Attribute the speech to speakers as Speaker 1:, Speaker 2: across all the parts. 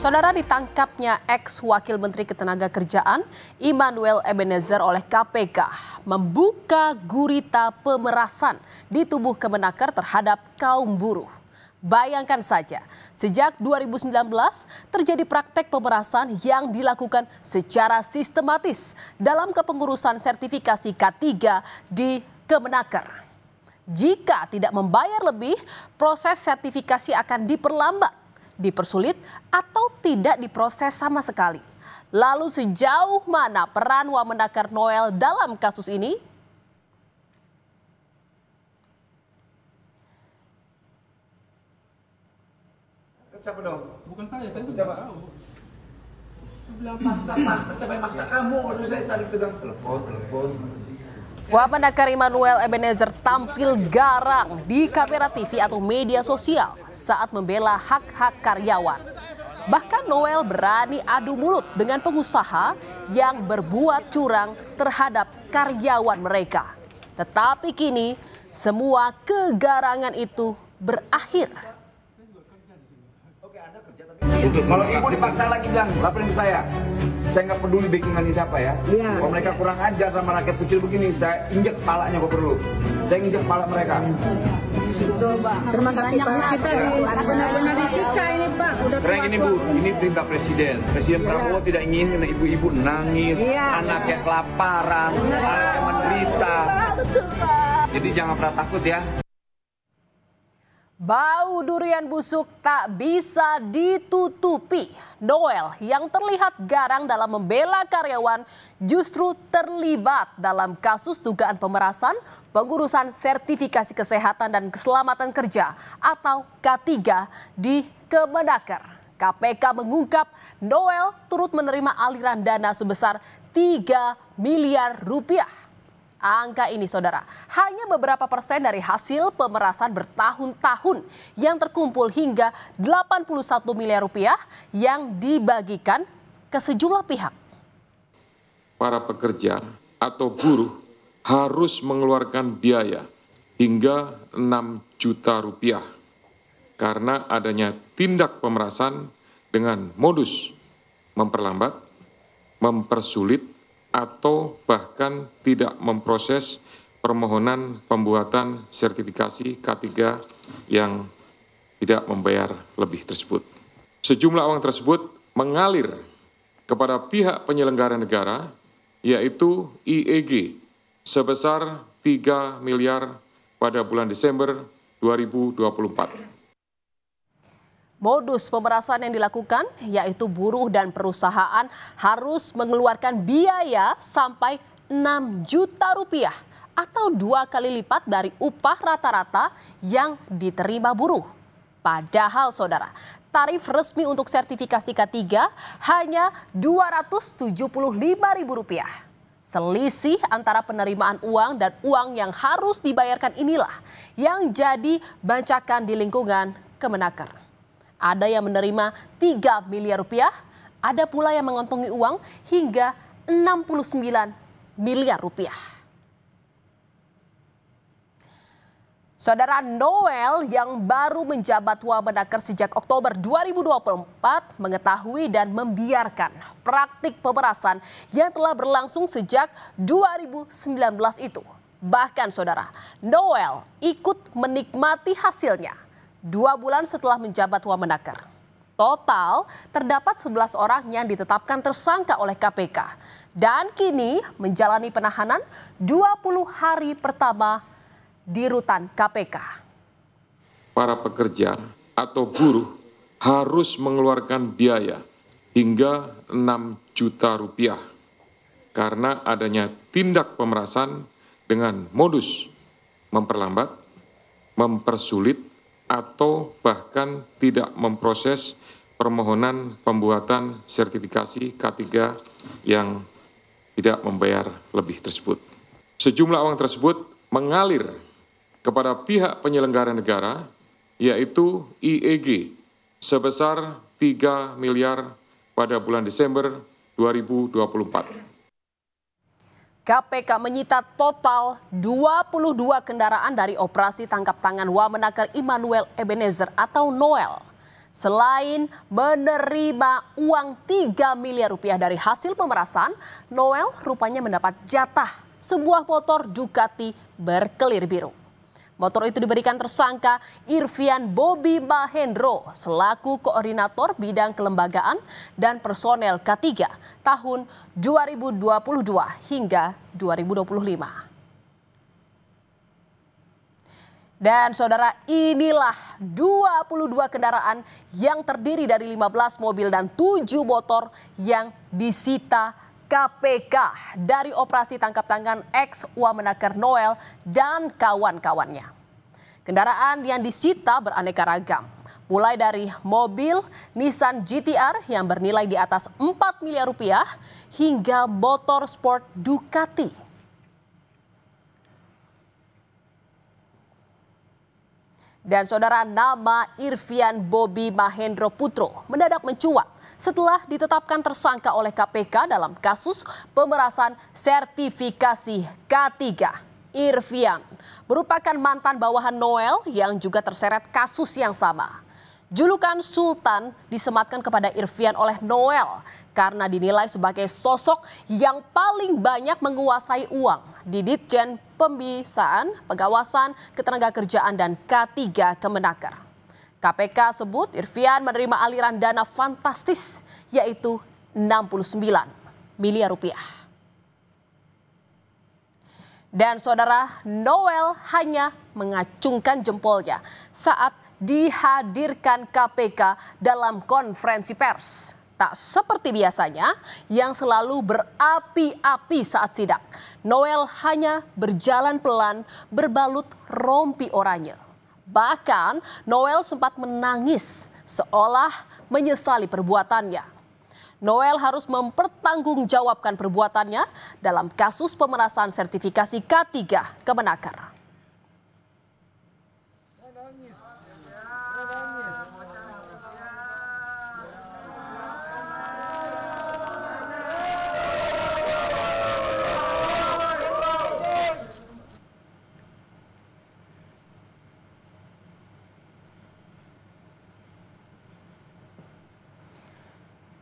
Speaker 1: Saudara, ditangkapnya ex-wakil Menteri Ketenagakerjaan Immanuel Ebenezer oleh KPK membuka gurita pemerasan di tubuh Kemenaker terhadap kaum buruh. Bayangkan saja, sejak 2019 terjadi praktek pemerasan yang dilakukan secara sistematis dalam kepengurusan sertifikasi K3 di Kemenaker. Jika tidak membayar lebih, proses sertifikasi akan diperlambat, dipersulit, atau tidak diproses sama sekali. Lalu sejauh mana peran Wamenakar Noel dalam kasus ini?
Speaker 2: Siapa dong?
Speaker 3: Bukan saya sudah tahu.
Speaker 2: Bilang maksa, siapa yang maksa kamu? Lalu saya tadi tegang telepon.
Speaker 1: Wamenakar Immanuel Ebenezer tampil garang di kamera TV atau media sosial saat membela hak-hak karyawan. Bahkan Noel berani adu mulut dengan pengusaha yang berbuat curang terhadap karyawan mereka. Tetapi kini semua kegarangan itu berakhir.
Speaker 2: Kalau ibu dipaksa lagi bilang, laporin ke saya nggak peduli backingannya siapa ya. Kalau mereka kurang ajar sama rakyat kecil begini, saya injek kepalanya kalau perlu. Saya injek kepala mereka.
Speaker 4: Terima kasih Pak, kita benar-benar disiksa ini Pak.
Speaker 2: Karena gini Bu, ini perintah Presiden. Presiden Prabowo tidak ingin ibu-ibu nangis, anaknya kelaparan, anaknya menderita. Jadi jangan pernah takut ya.
Speaker 1: Bau durian busuk tak bisa ditutupi. Noel yang terlihat garang dalam membela karyawan justru terlibat dalam kasus dugaan pemerasan pengurusan sertifikasi kesehatan dan keselamatan kerja atau K3 di Kemenaker. KPK mengungkap Noel turut menerima aliran dana sebesar 3 miliar rupiah. Angka ini, saudara, hanya beberapa persen dari hasil pemerasan bertahun-tahun yang terkumpul hingga 81 miliar rupiah yang dibagikan ke sejumlah pihak.
Speaker 5: Para pekerja atau buruh harus mengeluarkan biaya hingga 6 juta rupiah karena adanya tindak pemerasan dengan modus memperlambat, mempersulit, atau bahkan tidak memproses permohonan pembuatan sertifikasi K3 yang tidak membayar lebih tersebut. Sejumlah uang tersebut mengalir kepada pihak penyelenggara negara, yaitu IEG, sebesar 3 miliar pada bulan Desember 2024.
Speaker 1: Modus pemerasan yang dilakukan yaitu buruh dan perusahaan harus mengeluarkan biaya sampai 6 juta rupiah atau 2 kali lipat dari upah rata-rata yang diterima buruh. Padahal saudara, tarif resmi untuk sertifikasi K3 hanya Rp275.000. Selisih antara penerimaan uang dan uang yang harus dibayarkan inilah yang jadi bancakan di lingkungan Kemenaker. Ada yang menerima 3 miliar rupiah, ada pula yang mengantongi uang hingga 69 miliar rupiah. Saudara, Noel yang baru menjabat Wamenakar sejak Oktober 2024 mengetahui dan membiarkan praktik pemerasan yang telah berlangsung sejak 2019 itu. Bahkan saudara, Noel ikut menikmati hasilnya. 2 bulan setelah menjabat Wamenakar. Total terdapat 11 orang yang ditetapkan tersangka oleh KPK. Dan kini menjalani penahanan 20 hari pertama di rutan KPK.
Speaker 5: Para pekerja atau buruh harus mengeluarkan biaya hingga 6 juta rupiah karena adanya tindak pemerasan dengan modus memperlambat, mempersulit, atau bahkan tidak memproses permohonan pembuatan sertifikasi K3 yang tidak membayar lebih tersebut. Sejumlah uang tersebut mengalir kepada pihak penyelenggara negara, yaitu IEG, sebesar 3 miliar pada bulan Desember 2024.
Speaker 1: KPK menyita total 22 kendaraan dari operasi tangkap tangan Wamenakar Immanuel Ebenezer atau Noel. Selain menerima uang 3 miliar rupiah dari hasil pemerasan, Noel rupanya mendapat jatah sebuah motor Ducati berkelir biru. Motor itu diberikan tersangka Irvian Bobi Mahendro selaku koordinator bidang kelembagaan dan personel K3 tahun 2022 hingga 2025. Dan saudara, inilah 22 kendaraan yang terdiri dari 15 mobil dan 7 motor yang disita KPK dari operasi tangkap tangan ex Wamenaker Noel dan kawan-kawannya. Kendaraan yang disita beraneka ragam, mulai dari mobil Nissan GT-R yang bernilai di atas 4 miliar rupiah hingga motor sport Ducati. Dan saudara, nama Irvian Bobi Mahendro Putro mendadak mencuat setelah ditetapkan tersangka oleh KPK dalam kasus pemerasan sertifikasi K3. Irvian merupakan mantan bawahan Noel yang juga terseret kasus yang sama. Julukan Sultan disematkan kepada Irvian oleh Noel karena dinilai sebagai sosok yang paling banyak menguasai uang di Ditjen Pembisaan, Pengawasan Ketenagakerjaan dan K3 Kemenaker. KPK sebut Irvian menerima aliran dana fantastis yaitu 69 miliar rupiah. Dan saudara, Noel hanya mengacungkan jempolnya saat dihadirkan KPK dalam konferensi pers. Tak seperti biasanya yang selalu berapi-api saat sidak. Noel hanya berjalan pelan berbalut rompi oranye. Bahkan Noel sempat menangis seolah menyesali perbuatannya. Noel harus mempertanggungjawabkan perbuatannya dalam kasus pemerasan sertifikasi K3 Kemenaker.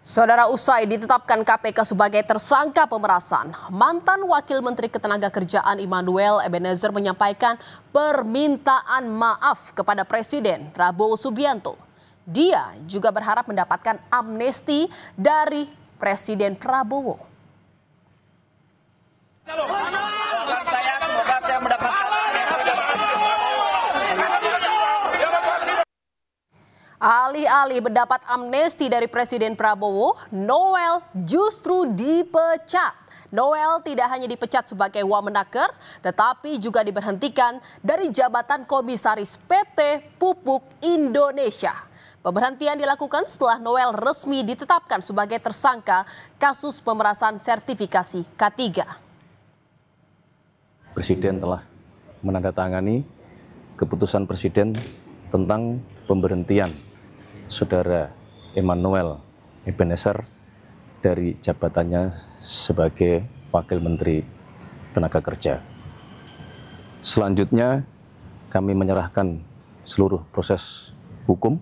Speaker 1: Saudara, usai ditetapkan KPK sebagai tersangka pemerasan, mantan Wakil Menteri Ketenagakerjaan Immanuel Ebenezer menyampaikan permintaan maaf kepada Presiden Prabowo Subianto. Dia juga berharap mendapatkan amnesti dari Presiden Prabowo.
Speaker 2: Semoga saya mendapatkan
Speaker 1: Alih-alih mendapat amnesti dari Presiden Prabowo, Noel justru dipecat. Noel tidak hanya dipecat sebagai Wamenaker, tetapi juga diberhentikan dari jabatan Komisaris PT Pupuk Indonesia. Pemberhentian dilakukan setelah Noel resmi ditetapkan sebagai tersangka kasus pemerasan sertifikasi K3.
Speaker 3: Presiden telah menandatangani keputusan Presiden tentang pemberhentian Saudara Immanuel Ebenezer dari jabatannya sebagai Wakil Menteri Tenaga Kerja. Selanjutnya kami menyerahkan seluruh proses hukum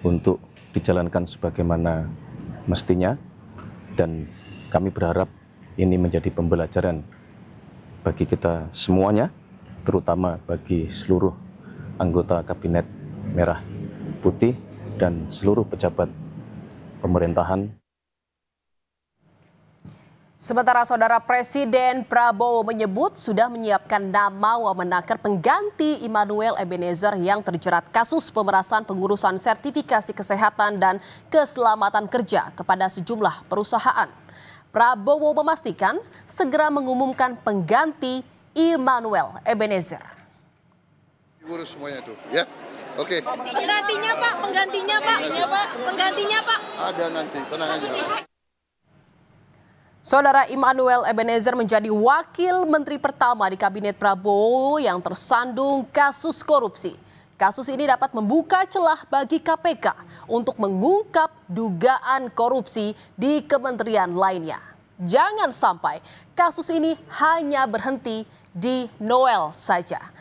Speaker 3: untuk dijalankan sebagaimana mestinya, dan kami berharap ini menjadi pembelajaran bagi kita semuanya, terutama bagi seluruh anggota Kabinet Merah Putih dan seluruh pejabat pemerintahan.
Speaker 1: Sementara saudara, Presiden Prabowo menyebut sudah menyiapkan nama Wamenaker pengganti Immanuel Ebenezer yang terjerat kasus pemerasan pengurusan sertifikasi kesehatan dan keselamatan kerja kepada sejumlah perusahaan. Prabowo memastikan segera mengumumkan pengganti Immanuel Ebenezer.
Speaker 6: Urus semuanya itu, ya. Oke.
Speaker 7: Penggantinya Pak, penggantinya Pak.
Speaker 6: Ada nanti, tenang aja.
Speaker 1: Saudara, Immanuel Ebenezer menjadi wakil menteri pertama di Kabinet Prabowo yang tersandung kasus korupsi. Kasus ini dapat membuka celah bagi KPK untuk mengungkap dugaan korupsi di kementerian lainnya. Jangan sampai kasus ini hanya berhenti di Noel saja.